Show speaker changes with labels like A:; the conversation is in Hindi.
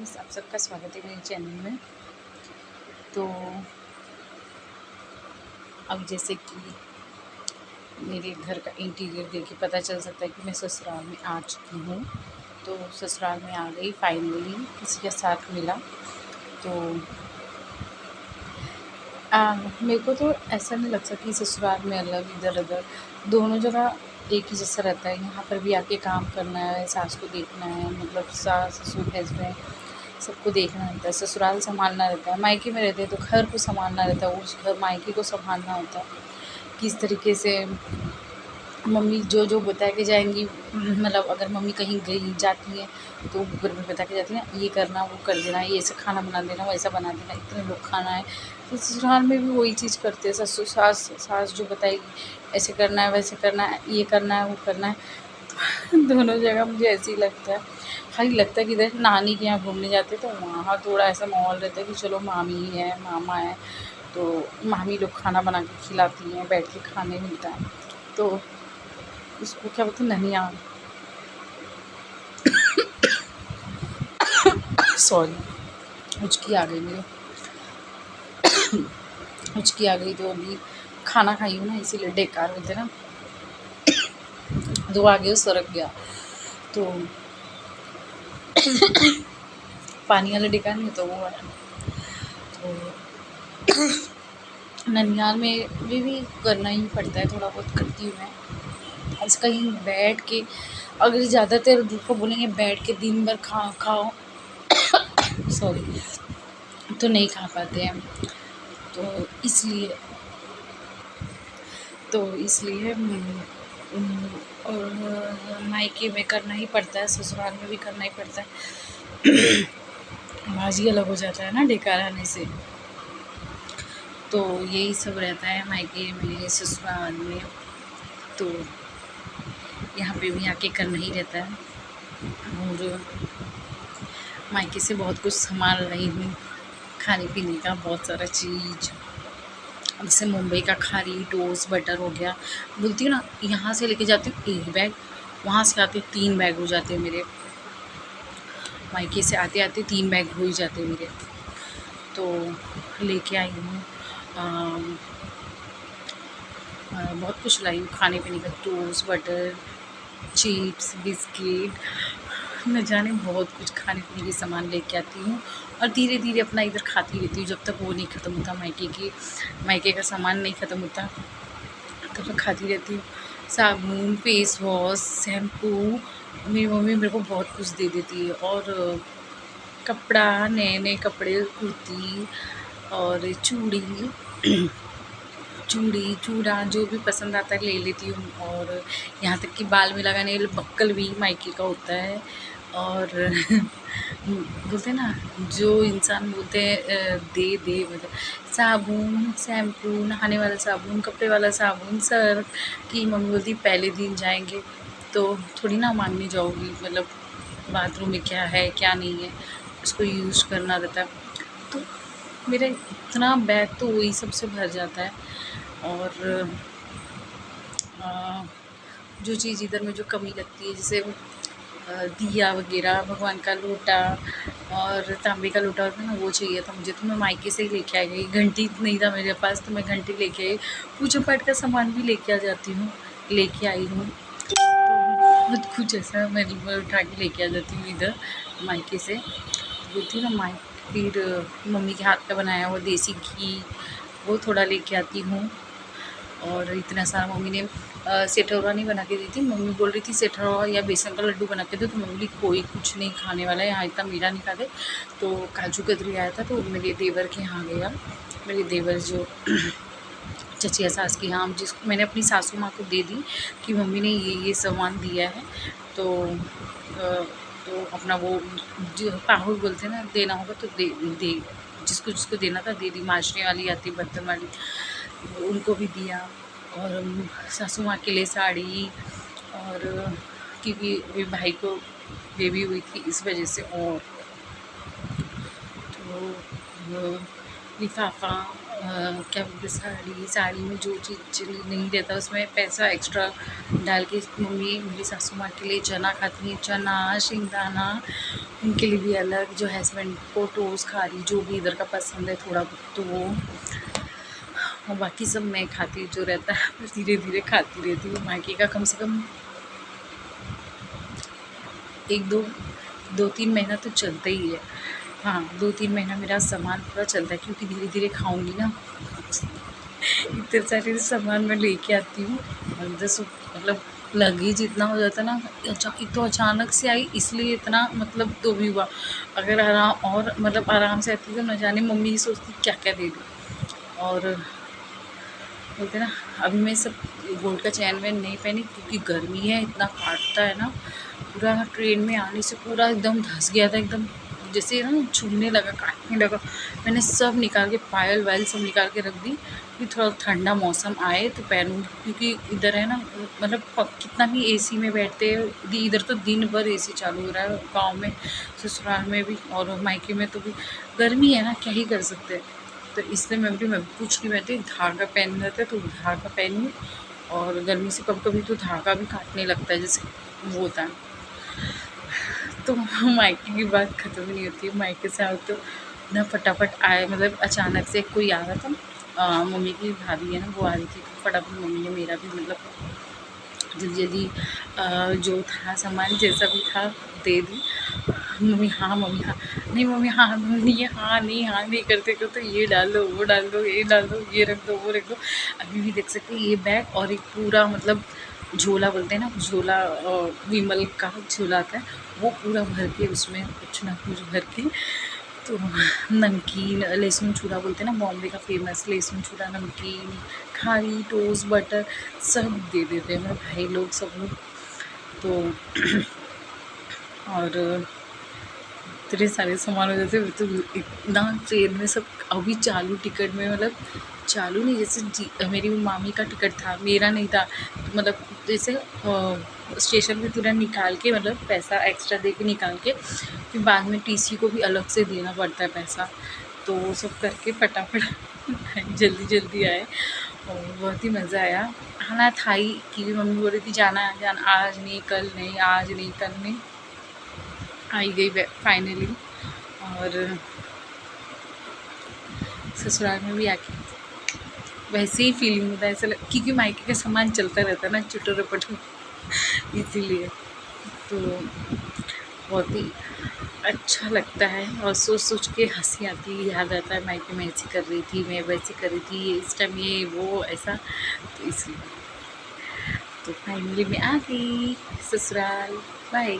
A: फ्रेंड्स, आप सबका स्वागत है मेरे चैनल में। तो अब जैसे कि मेरे घर का इंटीरियर देख के पता चल सकता है कि मैं ससुराल में आ चुकी हूँ। तो ससुराल में आ गई फाइनली, किसी के साथ मिला। तो मेरे को तो ऐसा नहीं लगता कि ससुराल में अलग इधर उधर, दोनों जगह एक ही जैसा रहता है। यहाँ पर भी आके काम करना है, सास को देखना है, मतलब सास ससुर हस्बैंड सबको देखना रहता है, ससुराल संभालना रहता है, मायके में रहते हैं तो घर को संभालना रहता है, उस घर मायके को संभालना होता है। किस तरीके से मम्मी जो बता के जाएंगी, मतलब अगर मम्मी कहीं गई जाती है तो घर में बता के जाती है, ये करना वो कर देना, ये ऐसा खाना बना देना वैसा बना देना, इतने लोग खाना है। तो ससुराल में भी वही चीज़ करते हैं, ससुर सास जो बताएगी ऐसे करना है वैसे करना है, ये करना है वो करना है। दोनों जगह मुझे ऐसे ही लगता है। खाली लगता है कि इधर नानी के यहाँ घूमने जाते तो वहाँ थोड़ा ऐसा माहौल रहता है कि चलो मामी है मामा है, तो मामी लोग खाना बना के खिलाती हैं, बैठ के खाने मिलता है। तो उसको क्या बोलते हैं, ननियाल। सॉरी, हुचकी आ गई मेरे। हुचकी आ गई तो अभी खाना खाई हूँ ना, इसीलिए डेकार बोलते ना, तो आगे वो सरक गया। तो पानी वाला डेकार नहीं तो वो है। तो ननियाल में भी करना ही पड़ता है, थोड़ा बहुत करती हूँ मैं। ऐसे कहीं बैठ के, अगर ज़्यादातर को बोलेंगे बैठ के दिन भर खाओ सॉरी, तो नहीं खा पाते हैं। तो इसलिए और मायके में करना ही पड़ता है, ससुराल में भी करना ही पड़ता है। आवाज़ ही अलग हो जाता है ना डेकार आने से। तो यही सब रहता है मायके में ससुराल में। तो यहाँ पे भी आके करना ही रहता है। और मायके से बहुत कुछ संभाल रही हूँ, खाने पीने का बहुत सारा चीज़। जैसे मुंबई का खा रही, टोस्ट बटर हो गया, बोलती हूँ ना, यहाँ से लेके जाती हूँ 1 बैग, वहाँ से आते 3 बैग हो जाते हैं मेरे, मायके से आते आते 3 बैग हो ही जाते हैं मेरे। तो लेके आई हूँ बहुत कुछ लाई हूँ खाने पीने का, टोस्ट बटर चिप्स बिस्किट, न जाने बहुत कुछ खाने पीने के सामान लेके आती हूँ। और धीरे धीरे अपना इधर खाती रहती हूँ, जब तक वो नहीं ख़त्म होता, मायके का सामान नहीं ख़त्म होता तब तक खाती रहती हूँ। साबुन, फेस वॉश, शैम्पू, मेरी मम्मी मेरे को बहुत कुछ दे देती है। और कपड़ा, नए नए कपड़े, कुर्ती और चूड़ा जो भी पसंद आता है ले लेती हूँ। और यहाँ तक कि बाल में लगाने वाले बक्कल भी मायके का होता है। और बोलते हैं ना, जो इंसान बोलते हैं दे मतलब साबुन, शैम्पू, नहाने वाला साबुन, कपड़े वाला साबुन, सर्फ़, कि मम्मी बोलती पहले दिन जाएंगे तो थोड़ी ना मांगने जाओगी, मतलब बाथरूम में क्या है क्या नहीं है उसको यूज़ करना रहता है। तो मेरा इतना बैग तो वही सबसे भर जाता है। और जो चीज़ इधर में जो कमी लगती है, जैसे दिया वगैरह, भगवान का लोटा और तांबे का लोटा होता है ना, वो चाहिए था मुझे, तो मैं मायके से ही लेके आ गई। घंटी नहीं था मेरे पास तो मैं घंटी लेके आई। पूजा पाठ का सामान भी लेके आ जाती हूँ, लेके आई हूँ। बहुत कुछ ऐसा मैं उठा के लेके आ जाती हूँ इधर मायके से। बोलती हूँ ना, फिर मम्मी के हाथ का बनाया हुआ देसी घी वो थोड़ा लेके आती हूँ। और इतना सारा मम्मी ने सेठौरा नहीं बना के दी थी, मम्मी बोल रही थी सेठौरा या बेसन का लड्डू बना के दो, तो मम्मी कोई कुछ नहीं खाने वाला है यहाँ, इतना मीठा नहीं खाते। तो काजू कतरी आया था तो मेरे देवर के यहाँ गया, मेरे देवर जो चचिया सास की यहाँ, जिसको मैंने अपनी सासू माँ को दे दी कि मम्मी ने ये सामान दिया है। तो तो अपना वो जो पाहुल बोलते हैं ना, देना होगा तो दे जिसको जिसको देना था दे दी। माँजने वाली आती बर्तन वाली, उनको भी दिया। और सासू माँ के लिए साड़ी, और क्योंकि मेरे भाई को बेबी हुई थी इस वजह से। और तो लिफाफा क्या बोलते, साड़ी साड़ी में जो चीज़ नहीं रहता उसमें पैसा एक्स्ट्रा डाल के मम्मी मेरी सासू माँ के लिए चना खाती हैं, चना शिंगदाना, उनके लिए भी अलग, जो हस्बैंड को टोस्ट खारी जो भी इधर का पसंद है थोड़ा बहुत तो वो, और बाकी सब मैं खाती हूँ जो रहता है मैं धीरे धीरे खाती रहती हूँ। मायके का कम से कम एक दो 2-3 महीना तो चलता ही है। हाँ, 2-3 महीना मेरा सामान पूरा चलता है क्योंकि धीरे-धीरे खाऊँगी ना, इतने सारे सामान मैं लेके आती हूँ और जैसे मतलब लगेज इतना हो जाता है ना, एक तो अचानक से आई इसलिए इतना मतलब तो भी हुआ। अगर आराम और मतलब आराम से आती तो न जाने मम्मी ही सोचती क्या-क्या दे दूँ। और बोलते ना, अभी मैं सब गोल्ड का चैन वैन नहीं पहनी क्योंकि गर्मी है, इतना काटता है ना, पूरा ट्रेन में आने से पूरा एकदम धँस गया था, एकदम जैसे ना चुभने लगा, काटने लगा। मैंने सब निकाल के पायल वायल सब निकाल के रख दी कि थोड़ा ठंडा मौसम आए तो पहनूँगी, क्योंकि इधर है ना मतलब कितना भी एसी में बैठते हैं, इधर तो दिन भर एसी चालू हो रहा है, गाँव में ससुराल में भी और मायके में तो भी गर्मी है ना, क्या ही कर सकते हैं। तो इसलिए मैं पूछ रही बैठी धागा पहन लेते तो धागा पहनी, और गर्मी से कभी कभी तो धागा भी काटने लगता है, जैसे वो होता है। तो मायके की बात ख़त्म नहीं होती है, मायके से आओ तो ना फटाफट आए, मतलब अचानक से कोई आ रहा था, मम्मी की भाभी है ना वो आ रही थी, तो फटाफट मम्मी ने मेरा भी मतलब जल्दी जल्दी जो था सामान जैसा भी था दे दी। मम्मी हाँ, मम्मी हाँ, नहीं मम्मी हाँ, नहीं हाँ नहीं करते करते ये डाल दो, वो डाल दो, ये डाल दो, ये रख दो, वो रख दो। अभी भी देख सकते हैं ये बैग और एक पूरा मतलब झोला बोलते हैं ना, झोला विमल का झोला आता है, वो पूरा भर के उसमें कुछ ना कुछ भर के, तो नमकीन लहसुन चूड़ा बोलते हैं ना, बॉम्बे का फेमस लहसुन चूड़ा, नमकीन, खारी, टोस्ट, बटर सब दे देते हैं मेरे भाई लोग सब लोग। तो और इतने सारे सामान हो जाते हैं, तो इतना ट्रेन में सब अभी चालू टिकट में मतलब चालू नहीं, जैसे मेरी मामी का टिकट था, मेरा नहीं था, तो मतलब जैसे स्टेशन पे तुरंत निकाल के मतलब पैसा एक्स्ट्रा दे के निकाल के फिर बाद में टीसी को भी अलग से देना पड़ता है पैसा, तो वो सब करके फटाफट जल्दी जल्दी आए और बहुत ही मज़ा आया। आना था ही कि मम्मी बोल रही थी जाना जाना, आज नहीं कल नहीं, आज नहीं कल नहीं, आई गई फाइनली। और ससुराल में भी आके वैसे ही फीलिंग होता है, ऐसा क्योंकि मायके का सामान चलता रहता है ना चुटुर पटुर, इसीलिए तो बहुत ही अच्छा लगता है और सोच सोच के हंसी आती है, याद आता है मायके में ऐसी कर रही थी, मैं वैसी कर रही थी, ये इस टाइम ये वो ऐसा, तो इसलिए तो फाइनली मैं आ गई ससुराल। बाय।